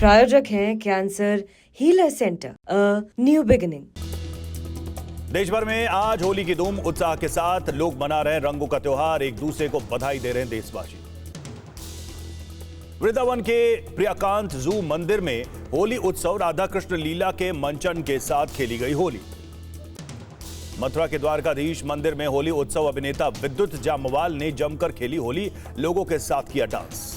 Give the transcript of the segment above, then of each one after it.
प्रायोजक हैं cancer healer centre, a new beginning. देश भर में आज होली की धूम उत्साह के साथ लोग मना रहे हैं रंगों का त्योहार, एक दूसरे को बधाई दे रहे हैं देशवासी। वृंदावन के प्रियाकांत जू मंदिर में होली उत्सव राधा कृष्ण लीला के मंचन के साथ खेली गई होली। मथुरा के द्वारकाधीश मंदिर में होली उत्सव अभिनेता विद्युत जामवाल ने जमकर खेली होली, लोगों के साथ किया डांस।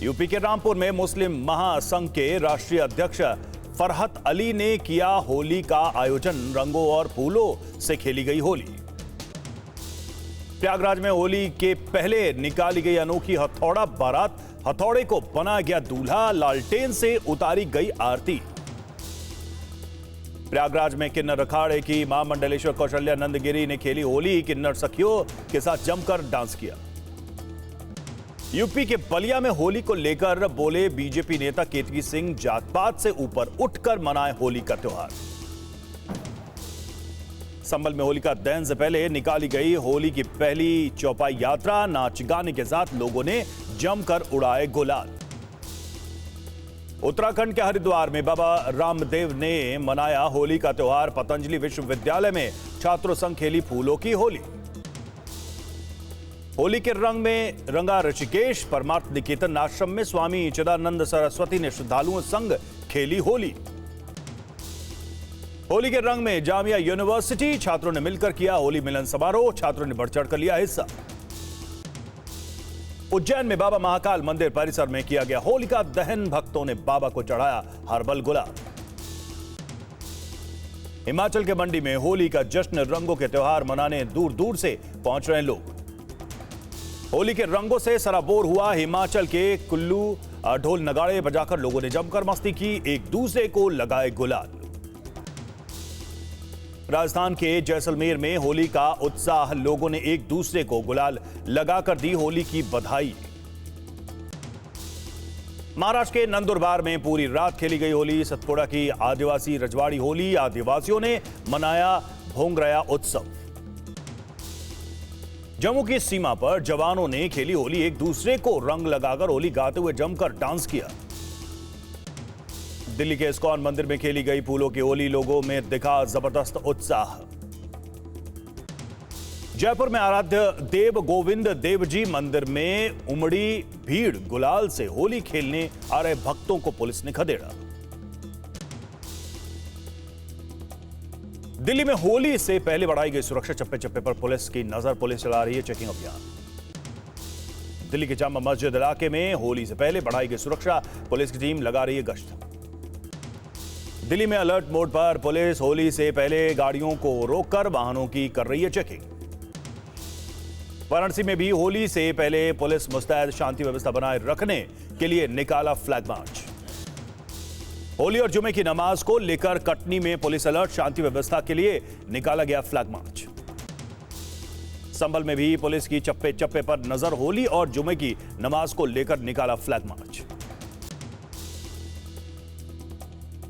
यूपी के रामपुर में मुस्लिम महासंघ के राष्ट्रीय अध्यक्ष फरहत अली ने किया होली का आयोजन, रंगों और फूलों से खेली गई होली। प्रयागराज में होली के पहले निकाली गई अनोखी हथौड़ा बारात, हथौड़े को बना गया दूल्हा, लालटेन से उतारी गई आरती। प्रयागराज में किन्नर अखाड़े की महामंडलेश्वर कौशल्यानंद गिरी ने खेली होली, किन्नर सखियों के साथ जमकर डांस किया। यूपी के बलिया में होली को लेकर बोले बीजेपी नेता केतकी सिंह, जात पात से ऊपर उठकर मनाए होली का त्योहार। संभल में होलिका दहन से पहले निकाली गई होली की पहली चौपाई यात्रा, नाच गाने के साथ लोगों ने जमकर उड़ाए गुलाल। उत्तराखंड के हरिद्वार में बाबा रामदेव ने मनाया होली का त्योहार, पतंजलि विश्वविद्यालय में छात्रों संग खेली फूलों की होली। होली के रंग में रंगा ऋषिकेश, परमार्थ निकेतन आश्रम में स्वामी चिदानंद सरस्वती ने श्रद्धालुओं संग खेली होली। होली के रंग में जामिया यूनिवर्सिटी छात्रों ने मिलकर किया होली मिलन समारोह, छात्रों ने बढ़ चढ़कर लिया हिस्सा। उज्जैन में बाबा महाकाल मंदिर परिसर में किया गया होलिका दहन, भक्तों ने बाबा को चढ़ाया हर्बल गुलाल। हिमाचल के मंडी में होली का जश्न, रंगों के त्योहार मनाने दूर दूर से पहुंच रहे लोग। होली के रंगों से सराबोर हुआ हिमाचल के कुल्लू, ढोल नगाड़े बजाकर लोगों ने जमकर मस्ती की, एक दूसरे को लगाए गुलाल। राजस्थान के जैसलमेर में होली का उत्साह, लोगों ने एक दूसरे को गुलाल लगाकर दी होली की बधाई। महाराष्ट्र के नंदुरबार में पूरी रात खेली गई होली, सतपुड़ा की आदिवासी रजवाड़ी होली, आदिवासियों ने मनाया भोंगरया उत्सव। जम्मू की सीमा पर जवानों ने खेली होली, एक दूसरे को रंग लगाकर होली गाते हुए जमकर डांस किया। दिल्ली के इस्कॉन मंदिर में खेली गई फूलों की होली, लोगों में दिखा जबरदस्त उत्साह। जयपुर में आराध्य देव गोविंद देव जी मंदिर में उमड़ी भीड़, गुलाल से होली खेलने आ रहे भक्तों को पुलिस ने खदेड़ा। दिल्ली में होली से पहले बढ़ाई गई सुरक्षा, चप्पे चप्पे पर पुलिस की नजर, पुलिस चला रही है चेकिंग अभियान। दिल्ली के जामा मस्जिद इलाके में होली से पहले बढ़ाई गई सुरक्षा, पुलिस की टीम लगा रही है गश्त। दिल्ली में अलर्ट मोड पर पुलिस होली से पहले गाड़ियों को रोककर वाहनों की कर रही है चेकिंग। वाराणसी में भी होली से पहले पुलिस मुस्तैद, शांति व्यवस्था बनाए रखने के लिए निकाला फ्लैग मार्च। होली और जुमे की नमाज को लेकर कटनी में पुलिस अलर्ट, शांति व्यवस्था के लिए निकाला गया फ्लैग मार्च। संभल में भी पुलिस की चप्पे चप्पे पर नजर, होली और जुमे की नमाज को लेकर निकाला फ्लैग मार्च।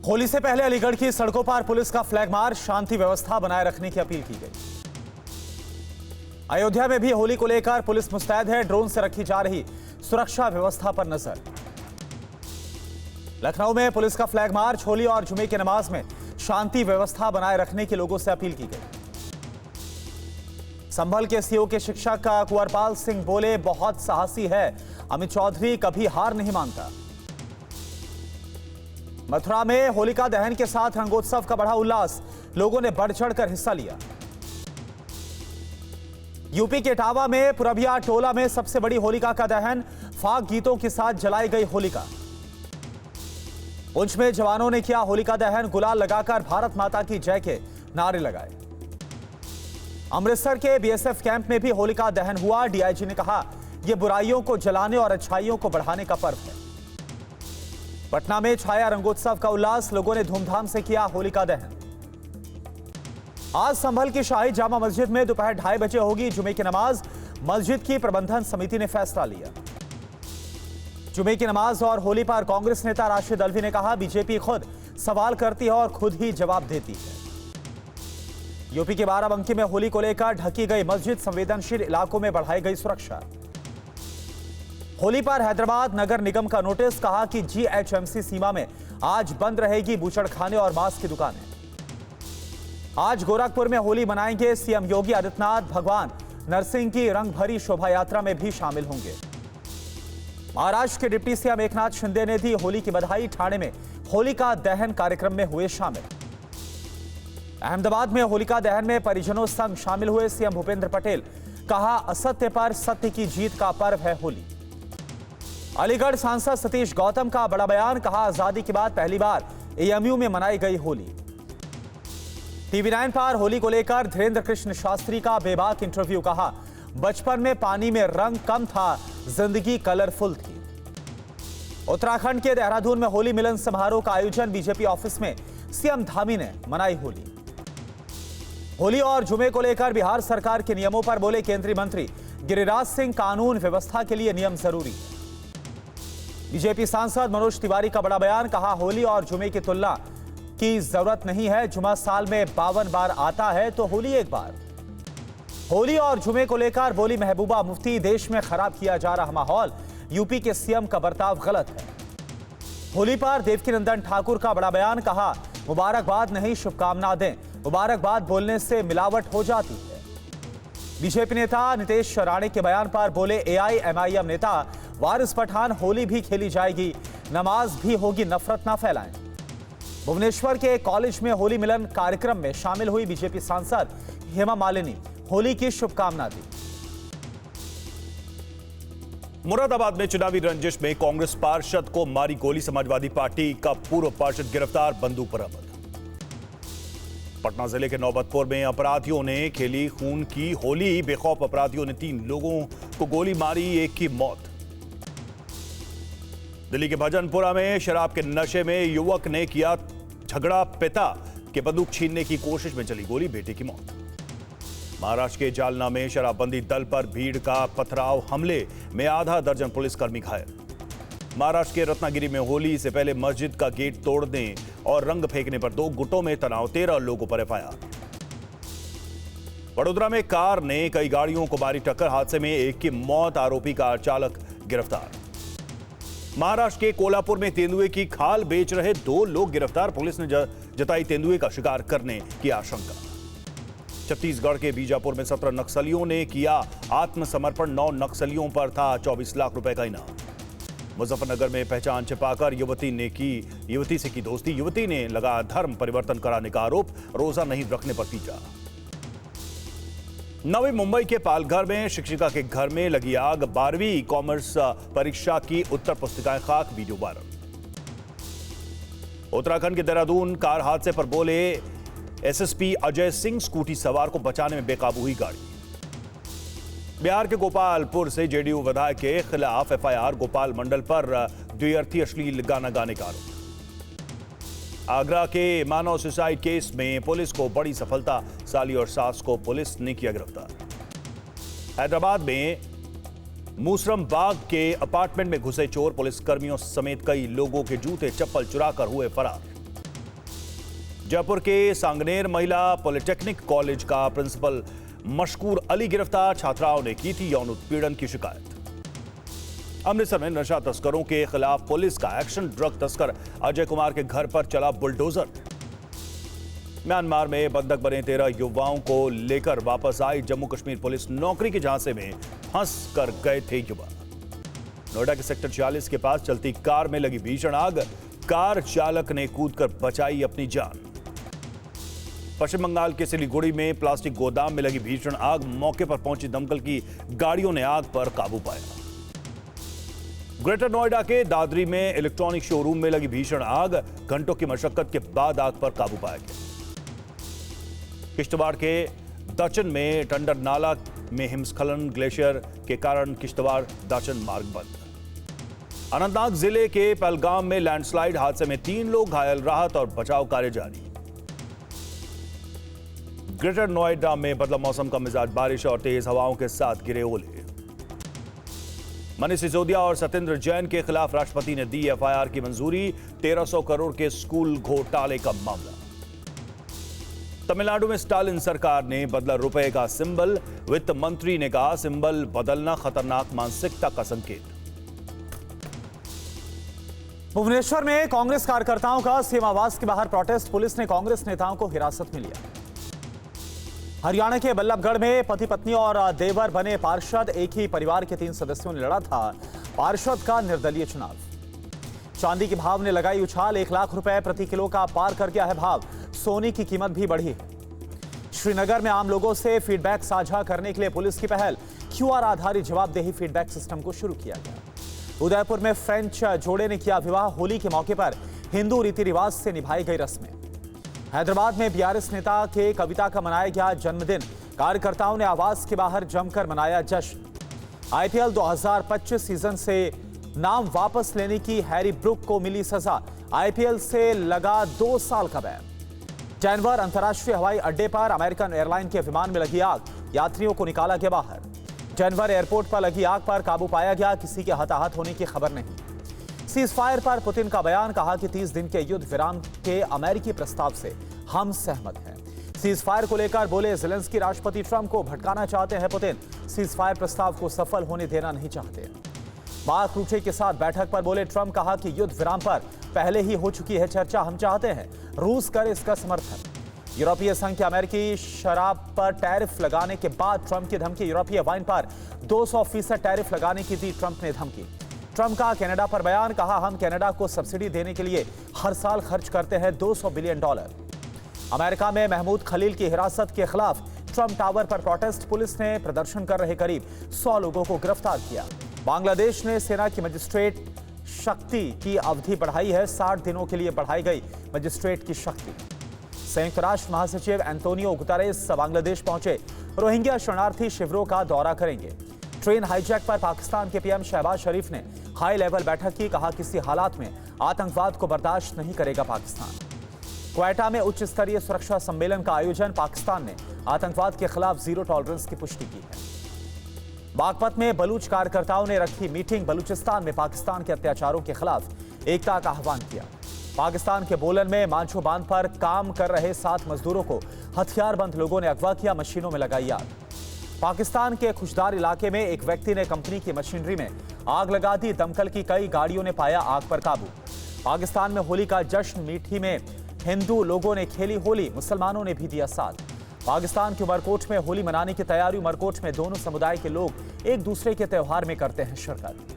होली से पहले अलीगढ़ की सड़कों पर पुलिस का फ्लैग मार्च, शांति व्यवस्था बनाए रखने की अपील की गई। अयोध्या में भी होली को लेकर पुलिस मुस्तैद है, ड्रोन से रखी जा रही सुरक्षा व्यवस्था पर नजर। लखनऊ में पुलिस का फ्लैग मार्च, होली और जुमे की नमाज में शांति व्यवस्था बनाए रखने की लोगों से अपील की गई। संभल के सीओ के शिक्षक कुंवरपाल सिंह बोले, बहुत साहसी है अमित चौधरी, कभी हार नहीं मानता। मथुरा में होलिका दहन के साथ रंगोत्सव का बढ़ा उल्लास, लोगों ने बढ़ चढ़कर हिस्सा लिया। यूपी के इटावा में पुरबिया टोला में सबसे बड़ी होलिका का दहन, फाग गीतों के साथ जलाई गई होलिका। पुंछ में जवानों ने किया होलिका दहन, गुलाल लगाकर भारत माता की जय के नारे लगाए। अमृतसर के बीएसएफ कैंप में भी होलिका दहन हुआ, डीआईजी ने कहा यह बुराइयों को जलाने और अच्छाइयों को बढ़ाने का पर्व है। पटना में छाया रंगोत्सव का उल्लास, लोगों ने धूमधाम से किया होलिका दहन। आज संभल की शाही जामा मस्जिद में दोपहर 2:30 बजे होगी जुमे की नमाज, मस्जिद की प्रबंधन समिति ने फैसला लिया। जुमे की नमाज और होली पर कांग्रेस नेता राशिद अल्वी ने कहा, बीजेपी खुद सवाल करती है और खुद ही जवाब देती है। यूपी के बाराबंकी में होली को लेकर ढकी गई मस्जिद, संवेदनशील इलाकों में बढ़ाई गई सुरक्षा। होली पर हैदराबाद नगर निगम का नोटिस, कहा कि जीएचएमसी सीमा में आज बंद रहेगी बूचड़खाने और मांस की दुकानें। आज गोरखपुर में होली मनाएंगे सीएम योगी आदित्यनाथ, भगवान नरसिंह की रंग भरी शोभा यात्रा में भी शामिल होंगे। महाराष्ट्र के डिप्टी सीएम एकनाथ शिंदे ने दी होली की बधाई, ठाणे में होलिका दहन कार्यक्रम में हुए शामिल। अहमदाबाद में होलिका दहन में परिजनों संग शामिल हुए सीएम भूपेंद्र पटेल, कहा असत्य पर सत्य की जीत का पर्व है होली। अलीगढ़ सांसद सतीश गौतम का बड़ा बयान, कहा आजादी के बाद पहली बार एएमयू में मनाई गई होली। टीवी 9 पर होली को लेकर धीरेन्द्र कृष्ण शास्त्री का बेबाक इंटरव्यू, कहा बचपन में पानी में रंग कम था, जिंदगी कलरफुल थी। उत्तराखंड के देहरादून में होली मिलन समारोह का आयोजन, बीजेपी ऑफिस में सीएम धामी ने मनाई होली। होली और जुमे को लेकर बिहार सरकार के नियमों पर बोले केंद्रीय मंत्री गिरिराज सिंह, कानून व्यवस्था के लिए नियम जरूरी है। बीजेपी सांसद मनोज तिवारी का बड़ा बयान, कहा होली और जुमे की तुलना की जरूरत नहीं है, जुमा साल में 52 बार आता है तो होली एक बार। होली और जुमे को लेकर बोली महबूबा मुफ्ती, देश में खराब किया जा रहा माहौल, यूपी के सीएम का बर्ताव गलत है। होली पर देवकीनंदन ठाकुर का बड़ा बयान, कहा मुबारकबाद नहीं शुभकामना दें, मुबारकबाद बोलने से मिलावट हो जाती है। बीजेपी नेता नितेश राणे के बयान पर बोले एआईएमआईएम नेता वारिस पठान, होली भी खेली जाएगी, नमाज भी होगी, नफरत ना फैलाएं। भुवनेश्वर के कॉलेज में होली मिलन कार्यक्रम में शामिल हुई बीजेपी सांसद हेमा मालिनी, होली की शुभकामना दी। मुरादाबाद में चुनावी रंजिश में कांग्रेस पार्षद को मारी गोली, समाजवादी पार्टी का पूर्व पार्षद गिरफ्तार, बंदूक बरामद। पटना जिले के नौबतपुर में अपराधियों ने खेली खून की होली, बेखौफ अपराधियों ने 3 लोगों को गोली मारी, एक की मौत। दिल्ली के भजनपुरा में शराब के नशे में युवक ने किया झगड़ा, पिता के बंदूक छीनने की कोशिश में चली गोली, बेटे की मौत। महाराष्ट्र के जालना में शराबबंदी दल पर भीड़ का पथराव, हमले में आधा दर्जन पुलिसकर्मी घायल। महाराष्ट्र के रत्नागिरी में होली से पहले मस्जिद का गेट तोड़ने और रंग फेंकने पर 2 गुटों में तनाव, 13 लोगों पर एफआईआर। वडोदरा में कार ने कई गाड़ियों को मारी टक्कर, हादसे में एक की मौत, आरोपी कार चालक गिरफ्तार। महाराष्ट्र के कोल्हापुर में तेंदुए की खाल बेच रहे 2 लोग गिरफ्तार, पुलिस ने जताई तेंदुए का शिकार करने की आशंका। छत्तीसगढ़ के बीजापुर में 17 नक्सलियों ने किया आत्मसमर्पण, 9 नक्सलियों पर था 24 लाख रुपए का इनाम। मुजफ्फरनगर में पहचान छिपाकर युवती से की दोस्ती, युवती ने लगा धर्म परिवर्तन कराने का आरोप, रोजा नहीं रखने पर पीटा। नवी मुंबई के पालघर में शिक्षिका के घर में लगी आग, 12वीं कॉमर्स परीक्षा की उत्तर पुस्तिकाएं खाक, वीडियो वायरल। उत्तराखंड के देहरादून कार हादसे पर बोले एसएसपी अजय सिंह, स्कूटी सवार को बचाने में बेकाबू हुई गाड़ी। बिहार के गोपालपुर से जेडीयू विधायक के खिलाफ एफआईआर, गोपाल मंडल पर द्व्यर्थी अश्लील गाना गाने का आरोप। आगरा के मानव सुसाइड केस में पुलिस को बड़ी सफलता, साली और सास को पुलिस ने किया गिरफ्तार। हैदराबाद में मूसरम बाग के अपार्टमेंट में घुसे चोर, पुलिसकर्मियों समेत कई लोगों के जूते चप्पल चुराकर हुए फरार। जयपुर के सांगनेर महिला पॉलिटेक्निक कॉलेज का प्रिंसिपल मशकूर अली गिरफ्तार, छात्राओं ने की थी यौन उत्पीड़न की शिकायत। अमृतसर में नशा तस्करों के खिलाफ पुलिस का एक्शन, ड्रग तस्कर अजय कुमार के घर पर चला बुलडोजर। म्यांमार में बंधक बने 13 युवाओं को लेकर वापस आई जम्मू कश्मीर पुलिस, नौकरी के झांसे में फंस कर गए थे युवा। नोएडा के सेक्टर 46 के पास चलती कार में लगी भीषण आग, कार चालक ने कूदकर बचाई अपनी जान। पश्चिम बंगाल के सिलीगुड़ी में प्लास्टिक गोदाम में लगी भीषण आग, मौके पर पहुंची दमकल की गाड़ियों ने आग पर काबू पाया। ग्रेटर नोएडा के दादरी में इलेक्ट्रॉनिक शोरूम में लगी भीषण आग, घंटों की मशक्कत के बाद आग पर काबू पाया गया। किश्तवाड़ के दाचन में टंडर नाला में हिमस्खलन, ग्लेशियर के कारण किश्तवाड़ दाचन मार्ग बंद। अनंतनाग जिले के पहलगाम में लैंडस्लाइड हादसे में 3 लोग घायल, राहत और बचाव कार्य जारी। ग्रेटर नोएडा में बदला मौसम का मिजाज, बारिश और तेज हवाओं के साथ गिरे ओले। मनीष सिसोदिया और सत्येंद्र जैन के खिलाफ राष्ट्रपति ने दी एफआईआर की मंजूरी, 1300 करोड़ के स्कूल घोटाले का मामला। तमिलनाडु में स्टालिन सरकार ने बदला रुपए का सिंबल, वित्त मंत्री ने कहा सिंबल बदलना खतरनाक मानसिकता का संकेत। भुवनेश्वर में कांग्रेस कार्यकर्ताओं का सीमावास के बाहर प्रोटेस्ट, पुलिस ने कांग्रेस नेताओं को हिरासत में लिया। हरियाणा के बल्लभगढ़ में पति पत्नी और देवर बने पार्षद, एक ही परिवार के 3 सदस्यों ने लड़ा था पार्षद का निर्दलीय चुनाव। चांदी के भाव ने लगाई उछाल, 1 लाख रुपए प्रति किलो का पार कर गया है भाव। सोने की कीमत भी बढ़ी है। श्रीनगर में आम लोगों से फीडबैक साझा करने के लिए पुलिस की पहल, क्यूआर आधारित जवाबदेही फीडबैक सिस्टम को शुरू किया गया। उदयपुर में फ्रेंच जोड़े ने किया विवाह, होली के मौके पर हिंदू रीति रिवाज से निभाई गई रस्में। हैदराबाद में बीआरएस नेता के कविता का मनाया गया जन्मदिन, कार्यकर्ताओं ने आवास के बाहर जमकर मनाया जश्न। आईपीएल 2025 सीजन से नाम वापस लेने की हैरी ब्रुक को मिली सजा, आईपीएल से लगा 2 साल का बैन। डेनवर अंतर्राष्ट्रीय हवाई अड्डे पर अमेरिकन एयरलाइन के विमान में लगी आग, यात्रियों को निकाला गया बाहर। डेनवर एयरपोर्ट पर लगी आग पर काबू पाया गया, किसी के हताहत होने की खबर नहीं। सीज फायर पर पुतिन का बयान, कहा कि 30 दिन के युद्ध विराम के अमेरिकी प्रस्ताव से हम सहमत हैं। सीज फायर को लेकर बोले ज़ेलेंस्की, राष्ट्रपति ट्रंप को भटकाना चाहते हैं पुतिन, सीज फायर प्रस्ताव को सफल होने देना नहीं चाहते। मार्क रूटे के साथ बैठक पर बोले ट्रंप, कहा कि युद्ध विराम पर पहले ही हो चुकी है चर्चा, हम चाहते हैं रूस करे इसका समर्थन। यूरोपीय संघ की अमेरिकी शराब पर टैरिफ लगाने के बाद ट्रंप की धमकी, यूरोपीय वाइन पर 200% टैरिफ लगाने की दी ट्रंप ने धमकी। ट्रंप का कनाडा पर बयान, कहा हम कनाडा को सब्सिडी देने के लिए हर साल खर्च करते हैं $200 बिलियन। अमेरिका में महमूद खलील की हिरासत के खिलाफ ट्रंप टावर पर प्रोटेस्ट, पुलिस ने प्रदर्शन कर रहे करीब 100 लोगों को गिरफ्तार किया। बांग्लादेश ने सेना की मजिस्ट्रेट शक्ति की अवधि बढ़ाई है, 60 दिनों के लिए बढ़ाई गई मजिस्ट्रेट की शक्ति। संयुक्त राष्ट्र महासचिव एंटोनियो गुतरेस बांग्लादेश पहुंचे, रोहिंग्या शरणार्थी शिविरों का दौरा करेंगे। ट्रेन हाईजैक पर पाकिस्तान के पीएम शहबाज शरीफ ने हाई लेवल बैठक की, कहा किसी हालात में आतंकवाद को बर्दाश्त नहीं करेगा पाकिस्तान। क्वेटा में उच्च स्तरीय सुरक्षा सम्मेलन का आयोजन, पाकिस्तान ने आतंकवाद के खिलाफ जीरो टॉलरेंस की पुष्टि की है। बागपत में बलूच कार्यकर्ताओं ने रखी मीटिंग, बलूचिस्तान में पाकिस्तान के अत्याचारों के खिलाफ एकता का आह्वान किया। पाकिस्तान के बोलन में मांझो बांध पर काम कर रहे 7 मजदूरों को हथियारबंद लोगों ने अगवा किया, मशीनों में लगाई आग। पाकिस्तान के खुशदार इलाके में एक व्यक्ति ने कंपनी की मशीनरी में आग लगा दी, दमकल की कई गाड़ियों ने पाया आग पर काबू। पाकिस्तान में होली का जश्न, मीठी में हिंदू लोगों ने खेली होली, मुसलमानों ने भी दिया साथ। पाकिस्तान के उमरकोट में होली मनाने की तैयारी, उमरकोट में दोनों समुदाय के लोग एक दूसरे के त्योहार में करते हैं शिरकत।